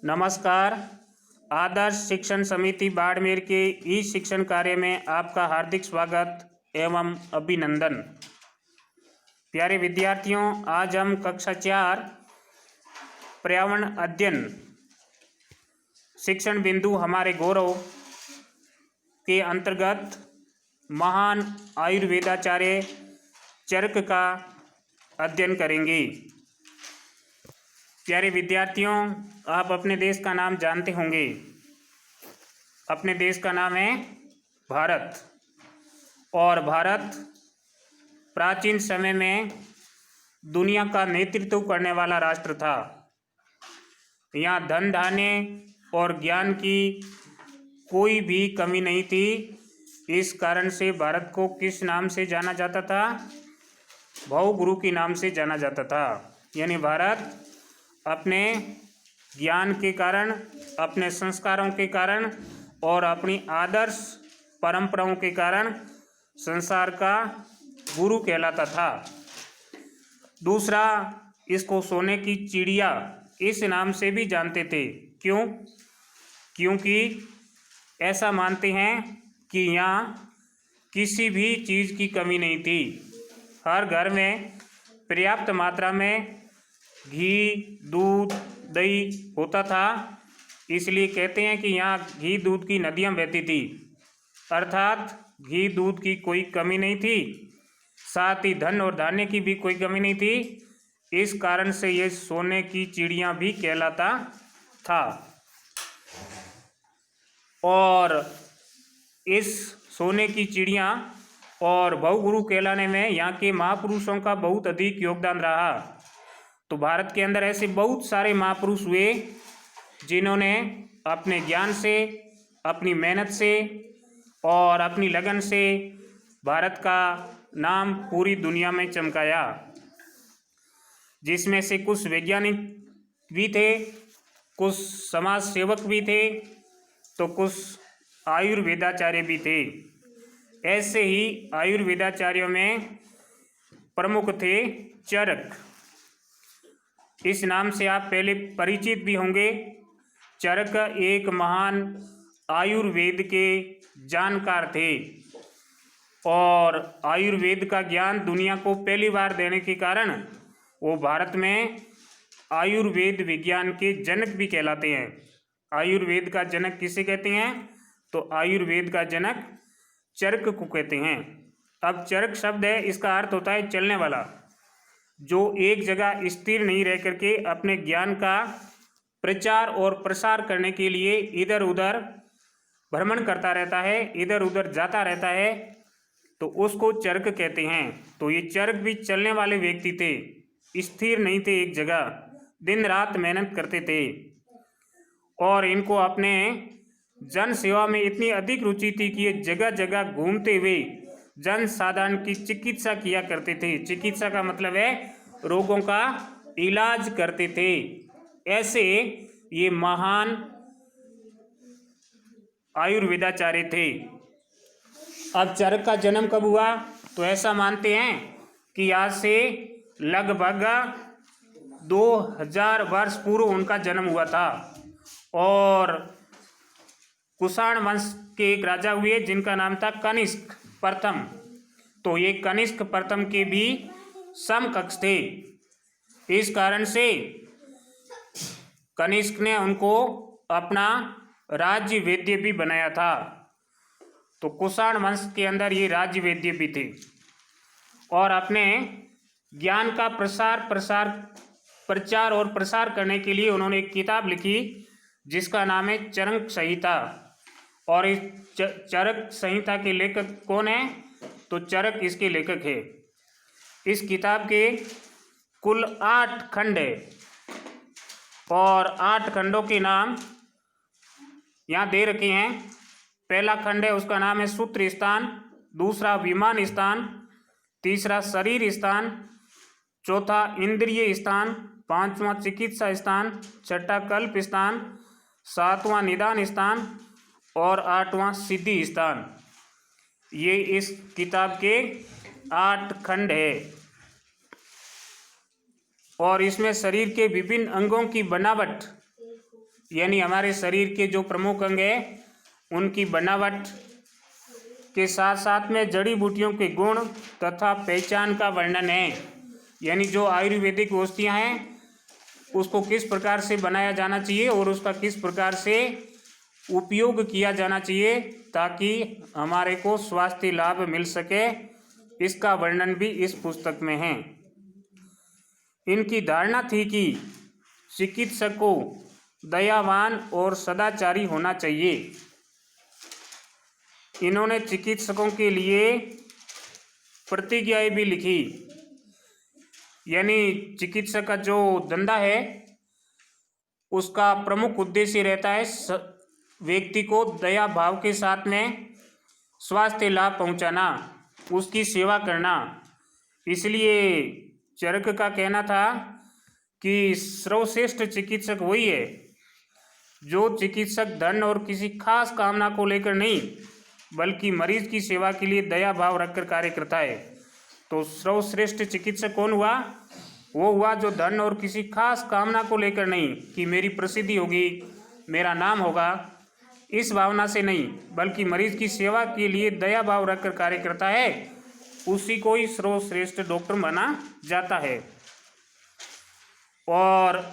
नमस्कार। आदर्श शिक्षण समिति बाड़मेर के ई शिक्षण कार्य में आपका हार्दिक स्वागत एवं अभिनंदन। प्यारे विद्यार्थियों, आज हम कक्षा 4 पर्यावरण अध्ययन शिक्षण बिंदु हमारे गौरव के अंतर्गत महान आयुर्वेदाचार्य चरक का अध्ययन करेंगे। प्यारे विद्यार्थियों, आप अपने देश का नाम जानते होंगे। अपने देश का नाम है भारत, और भारत प्राचीन समय में दुनिया का नेतृत्व करने वाला राष्ट्र था। यहाँ धन धान्य और ज्ञान की कोई भी कमी नहीं थी। इस कारण से भारत को किस नाम से जाना जाता था? भवगुरु के नाम से जाना जाता था। यानी भारत अपने ज्ञान के कारण, अपने संस्कारों के कारण और अपनी आदर्श परंपराओं के कारण संसार का गुरु कहलाता था। दूसरा, इसको सोने की चिड़िया इस नाम से भी जानते थे। क्यों? क्योंकि ऐसा मानते हैं कि यहाँ किसी भी चीज़ की कमी नहीं थी। हर घर में पर्याप्त मात्रा में घी, दूध, दही होता था। इसलिए कहते हैं कि यहाँ घी दूध की नदियाँ बहती थी, अर्थात घी दूध की कोई कमी नहीं थी। साथ ही धन और धान्य की भी कोई कमी नहीं थी। इस कारण से ये सोने की चिड़िया भी कहलाता था। और इस सोने की चिड़िया और भवगुरु कहलाने में यहाँ के महापुरुषों का बहुत अधिक योगदान रहा। तो भारत के अंदर ऐसे बहुत सारे महापुरुष हुए जिन्होंने अपने ज्ञान से, अपनी मेहनत से और अपनी लगन से भारत का नाम पूरी दुनिया में चमकाया। जिसमें से कुछ वैज्ञानिक भी थे, कुछ समाज सेवक भी थे, तो कुछ आयुर्वेदाचार्य भी थे। ऐसे ही आयुर्वेदाचार्यों में प्रमुख थे चरक। इस नाम से आप पहले परिचित भी होंगे। चरक एक महान आयुर्वेद के जानकार थे और आयुर्वेद का ज्ञान दुनिया को पहली बार देने के कारण वो भारत में आयुर्वेद विज्ञान के जनक भी कहलाते हैं। आयुर्वेद का जनक किसे कहते हैं? तो आयुर्वेद का जनक चरक को कहते हैं। अब चरक शब्द है, इसका अर्थ होता है चलने वाला, जो एक जगह स्थिर नहीं रह करके अपने ज्ञान का प्रचार और प्रसार करने के लिए इधर उधर भ्रमण करता रहता है, इधर उधर जाता रहता है, तो उसको चरक कहते हैं। तो ये चरक भी चलने वाले व्यक्ति थे, स्थिर नहीं थे एक जगह, दिन रात मेहनत करते थे। और इनको अपने जन सेवा में इतनी अधिक रुचि थी कि ये जगह जगह घूमते हुए जन साधारण की चिकित्सा किया करते थे। चिकित्सा का मतलब है रोगों का इलाज करते थे। ऐसे ये महान आयुर्वेदाचार्य थे। अब चरक का जन्म कब हुआ? तो ऐसा मानते हैं कि आज से लगभग 2000 वर्ष पूर्व उनका जन्म हुआ था। और कुषाण वंश के एक राजा हुए जिनका नाम था कनिष्क प्रथम। तो ये कनिष्क प्रथम के भी समकक्ष थे। इस कारण से कनिष्क ने उनको अपना राज्य वैद्य भी बनाया था। तो कुषाण वंश के अंदर ये राज्य वैद्य भी थे। और अपने ज्ञान का प्रचार और प्रसार करने के लिए उन्होंने एक किताब लिखी जिसका नाम है चरक संहिता। और इस चरक संहिता के लेखक कौन है? तो चरक इसके लेखक है। इस किताब के कुल 8 खंड है और 8 खंडों के नाम यहाँ दे रखे हैं। पहला खंड है, उसका नाम है सूत्र स्थान, दूसरा विमान स्थान, तीसरा शरीर स्थान, चौथा इंद्रिय स्थान, पांचवा चिकित्सा स्थान, छठा कल्प स्थान, सातवां निदान स्थान और आठवां सिद्धि स्थान। ये इस किताब के 8 खंड है। और इसमें शरीर के विभिन्न अंगों की बनावट यानी हमारे शरीर के जो प्रमुख अंग है उनकी बनावट के साथ साथ में जड़ी बूटियों के गुण तथा पहचान का वर्णन है। यानी जो आयुर्वेदिक औषधियाँ हैं उसको किस प्रकार से बनाया जाना चाहिए और उसका किस प्रकार से उपयोग किया जाना चाहिए ताकि हमारे को स्वास्थ्य लाभ मिल सके, इसका वर्णन भी इस पुस्तक में है। इनकी धारणा थी कि चिकित्सक को दयावान और सदाचारी होना चाहिए। इन्होंने चिकित्सकों के लिए प्रतिज्ञाएं भी लिखी। यानी चिकित्सक का जो धंधा है उसका प्रमुख उद्देश्य रहता है व्यक्ति को दया भाव के साथ में स्वास्थ्य लाभ पहुंचाना, उसकी सेवा करना। इसलिए चरक का कहना था कि सर्वश्रेष्ठ चिकित्सक वही है जो चिकित्सक धन और किसी खास कामना को लेकर नहीं बल्कि मरीज की सेवा के लिए दया भाव रखकर कार्य करता है। तो सर्वश्रेष्ठ चिकित्सक कौन हुआ? वो हुआ जो धन और किसी खास कामना को लेकर नहीं कि मेरी प्रसिद्धि होगी, मेरा नाम होगा, इस भावना से नहीं बल्कि मरीज की सेवा के लिए दया भाव रखकर कार्य करता है, उसी को ही सर्वश्रेष्ठ डॉक्टर माना जाता है। और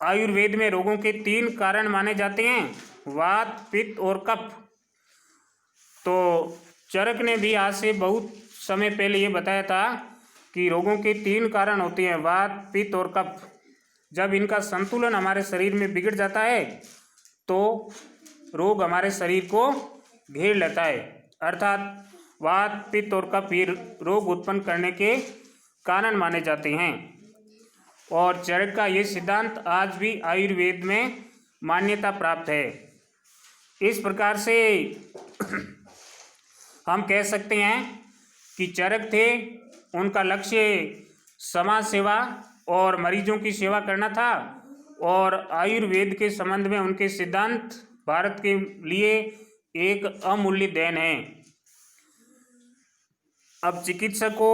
आयुर्वेद में रोगों के 3 कारण माने जाते हैं, वात, पित्त और कफ। तो चरक ने भी आज से बहुत समय पहले ये बताया था कि रोगों के 3 कारण होते हैं, वात, पित्त और कफ। जब इनका संतुलन हमारे शरीर में बिगड़ जाता है तो रोग हमारे शरीर को घेर लेता है। अर्थात वात, पित्त और कफ ये रोग उत्पन्न करने के कारण माने जाते हैं। और चरक का ये सिद्धांत आज भी आयुर्वेद में मान्यता प्राप्त है। इस प्रकार से हम कह सकते हैं कि चरक थे, उनका लक्ष्य समाज सेवा और मरीजों की सेवा करना था। और आयुर्वेद के संबंध में उनके सिद्धांत भारत के लिए एक अमूल्य देन है। अब चिकित्सक को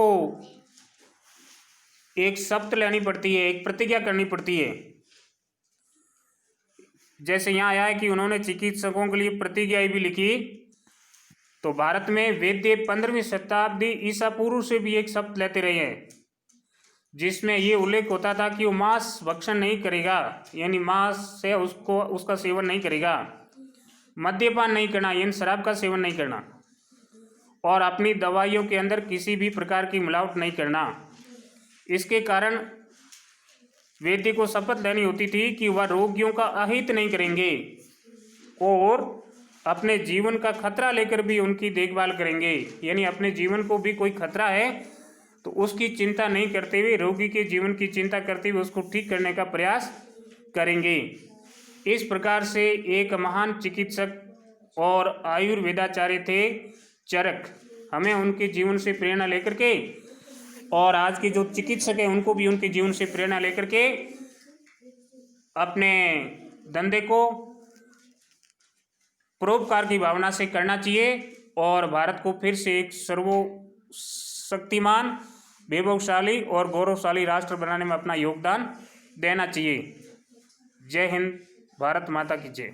एक शपथ लेनी पड़ती है, एक प्रतिज्ञा करनी पड़ती है। जैसे यहाँ आया है कि उन्होंने चिकित्सकों के लिए प्रतिज्ञा भी लिखी। तो भारत में वैद्य 15वीं शताब्दी ईसा पूर्व से भी एक शपथ लेते रहे हैं जिसमें ये उल्लेख होता था कि वो मांस भक्षण नहीं करेगा, यानी मांस से उसका सेवन नहीं करेगा, मद्यपान नहीं करना यानी शराब का सेवन नहीं करना, और अपनी दवाइयों के अंदर किसी भी प्रकार की मिलावट नहीं करना। इसके कारण वैद्य को शपथ लेनी होती थी कि वह रोगियों का अहित नहीं करेंगे और अपने जीवन का खतरा लेकर भी उनकी देखभाल करेंगे। यानी अपने जीवन को भी कोई खतरा है तो उसकी चिंता नहीं करते हुए, रोगी के जीवन की चिंता करते हुए उसको ठीक करने का प्रयास करेंगे। इस प्रकार से एक महान चिकित्सक और आयुर्वेदाचार्य थे चरक। हमें उनके जीवन से प्रेरणा लेकर के और आज के जो चिकित्सक हैं उनको भी उनके जीवन से प्रेरणा लेकर के अपने धंधे को परोपकार की भावना से करना चाहिए और भारत को फिर से एक सर्वशक्तिमान, वैभवशाली और गौरवशाली राष्ट्र बनाने में अपना योगदान देना चाहिए। जय हिंद, भारत माता की जय।